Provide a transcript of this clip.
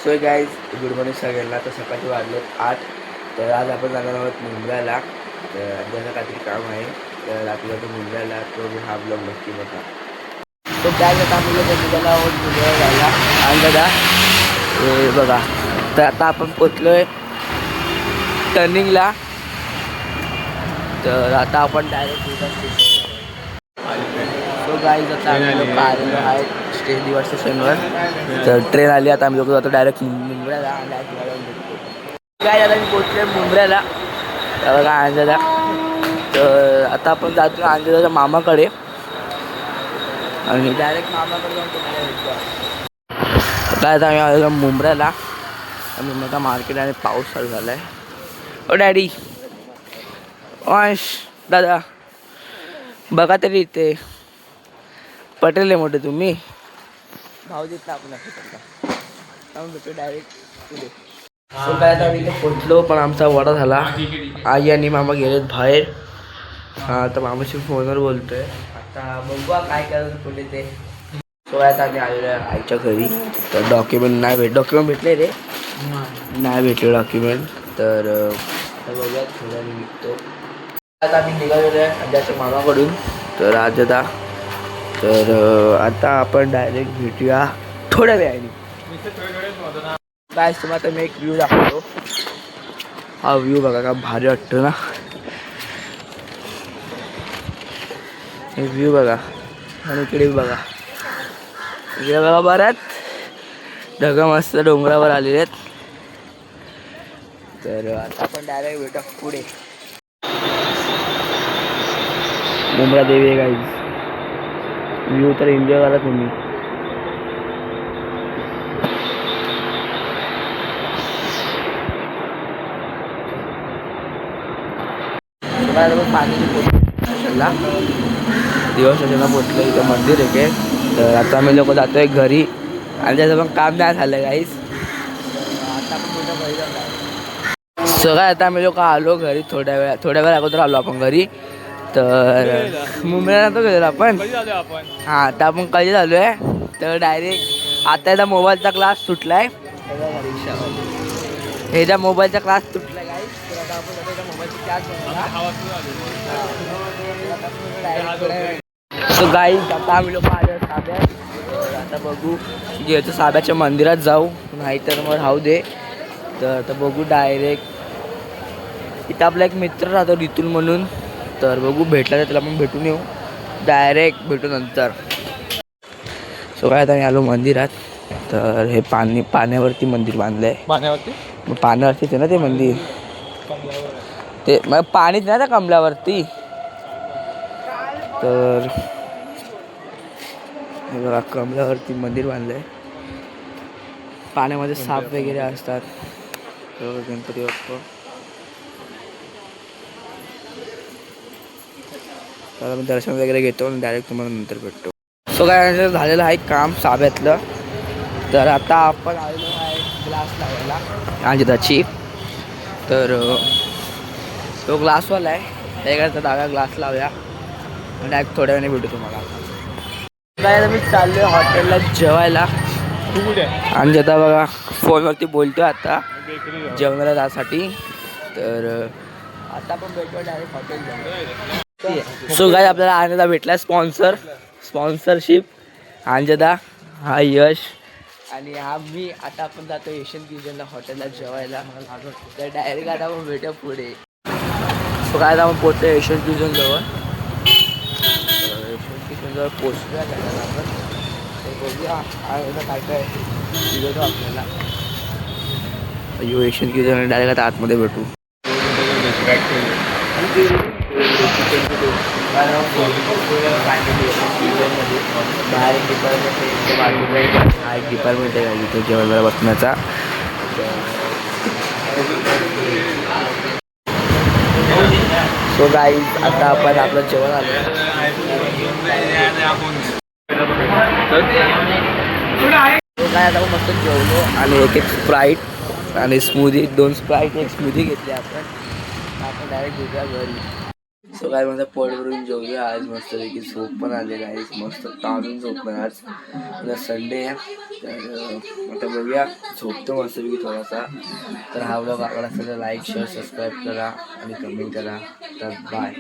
So guys good morning सगळ्यांना. तर सकाळचे वाजले 8. तर आज आपण जाणार आहोत मुंबईला. तर आपल्याला काहीतरी काम आहे, तर आपल्याला तो मुंबईला तो हा ब्लॉग नक्की बघा. तो काय आता आम्ही लोक निघाला आहोत मुंबईला जायला. आणि दादा हे बघा, तर आता आपण पोचलो आहे टर्निंगला. तर आता आपण डायरेक्ट सो गाईज आता आम्ही लोक आलेलो आहे दिवस स्टेशनवर. तर ट्रेन आली, आता आम्ही लोक जातो डायरेक्ट मुंबईला. काय आता मी पोचले मुंबईला. बघा अंजदा. तर आता आपण जातो अंजदाच्या मामाकडे आणि डायरेक्ट मामाकडे जातो. काय आता आम्ही आलेलो मुंबईला. मुंबईचा मार्केट आणि पाऊस चालू झाला आहे. ओ डॅडी, अंश दादा बघा तरी इथे पटेल आहे मोठे तुम्ही भाऊ देत ना आपण भेटू डायरेक्ट पुढे. सो काय आता आम्ही इथे पोचलो, पण आमचा वडा झाला. आई आणि मामा गेलेत बाहेर. हां, तर मामाशी फोनवर बोलतोय. आता बघू काय करायचं पुढे ते. सो आता आम्ही आलेलो आहे आईच्या घरी. तर डॉक्युमेंट भेटले रे, नाही भेटले डॉक्युमेंट. तर आता बघूयात थोड्या निघतो. आता आम्ही निघालेलो आहे अंजाच्या मामाकडून. तर आज आता तर आता आपण डायरेक्ट भेटूया थोड्या वेळाने. काय तुम्हाला मी एक व्ह्यू दाखवतो. हा व्ह्यू बघा का भारी वाटतो ना. एक व्ह्यू बघा आणि इकडे बघा, इकडे बघा बऱ्याच ढगा मस्त डोंगरावर आलेले आहेत. तर आता आपण डायरेक्ट भेटू पुढे. मुंब्रा देवी आहे गाईज. व्ह्यू तर एन्जॉय करा तुम्ही. पाण्याची पोचला दिवस पोचलं. इथं मंदिर आहे काय. तर आता आम्ही लोक जातोय घरी आणि त्याचं पण काम नाही झालं गाईज. आता आपण कुठं घरी जाणार. सगळं आता आम्ही लोक आलो घरी. थोड्या वेळ अगोदर आलो आपण घरी. तर मुंबईला नव्हतो गेलो आपण. हां, तर आपण कधी झालो आहे. तर डायरेक्ट आता याचा मोबाईलचा क्लास सुटला आहे. ह्याचा मोबाईलचा क्लास सुटला आहे गाईज. तर आता आपण त्याचा मोबाईलची चार्ज सो गाईज आता आम्ही लोक आलो साब्यात. तर आता बघू गेलो साब्याच्या मंदिरात जाऊ, नाही तर मग राहू दे. तर आता बघू डायरेक्ट. इथं आपला एक मित्र राहतो रितुल म्हणून. तर बघू भेटला तर त्याला पण भेटून येऊ. डायरेक्ट भेटू नंतर. सो काय आता मी आलो मंदिरात. तर हे पाण्यावरती मंदिर बांधलं आहे. पाण्यावरतीच आहे ना ते मंदिर. ते मग पाणीच नाही ना कमलावरती. तर हे बघा कमलावरती मंदिर बांधलं आहे. पाण्यामध्ये साप वगैरे असतात. तर गणपती बाप्पा. तर मी दर्शन वगैरे घेतो आणि डायरेक्ट तुम्हाला नंतर भेटतो. सो काय झालेलं आहे काम साब्यातलं. तर आता आपण आलेलो आहे ग्लास लावायला अंजदाची. तर तो ग्लासवाला आहे, त्याकडे डाव्या ग्लास लावूया आणि डायरेक्ट थोड्या वेळाने भेटू तुम्हाला. काय मी चाललो आहे हॉटेलला जेवायला. अंजदा बघा फोनवरती बोलतो आता जेवणाला जाण्यासाठी. तर आता आपण भेटूया डायरेक्ट हॉटेलला. सो काय आपल्याला अंजदा भेटला स्पॉन्सरशिप. अंजदा, हा यश आणि हा मी. आता आपण जातो एशियन क्युझनला हॉटेलला जेवायला. तर डायरेक्ट आता आपण भेटूया पुढे. सो काय आता आपण पोचतो एशियन क्युझन जवळ. एशियन क्युझन जवळ पोचूया त्याला आपण. तर बघूया काय काय दिलं आपल्याला. यो एशियन क्युझन डायरेक्ट आता आतमध्ये भेटू. बाहेर एक डिपार्टमेंट आहे, हा एक डिपार्टमेंट आहे इथे जेवणाला बसण्याचा. सो गाईज आता आपण आपलं जेवण आलं. काय आता मस्त जेवलो आणि एक स्प्राईट आणि स्मूदी, 2 स्प्राईट 1 स्मूदी घेतली आपण. डायरेक्ट घेऊया घरी. सो काय माझं पोट भरून जेवूया आज मस्तपैकी. झोप पण आलेली आहे, मस्त ताणून झोपणार आज. उद्या संडे आहे तर आता बघूया, झोपतो मस्तपैकी थोडासा. तर हा व्लॉग आवडला असेल तर लाईक शेअर सबस्क्राईब करा आणि कमेंट करा. तर बाय.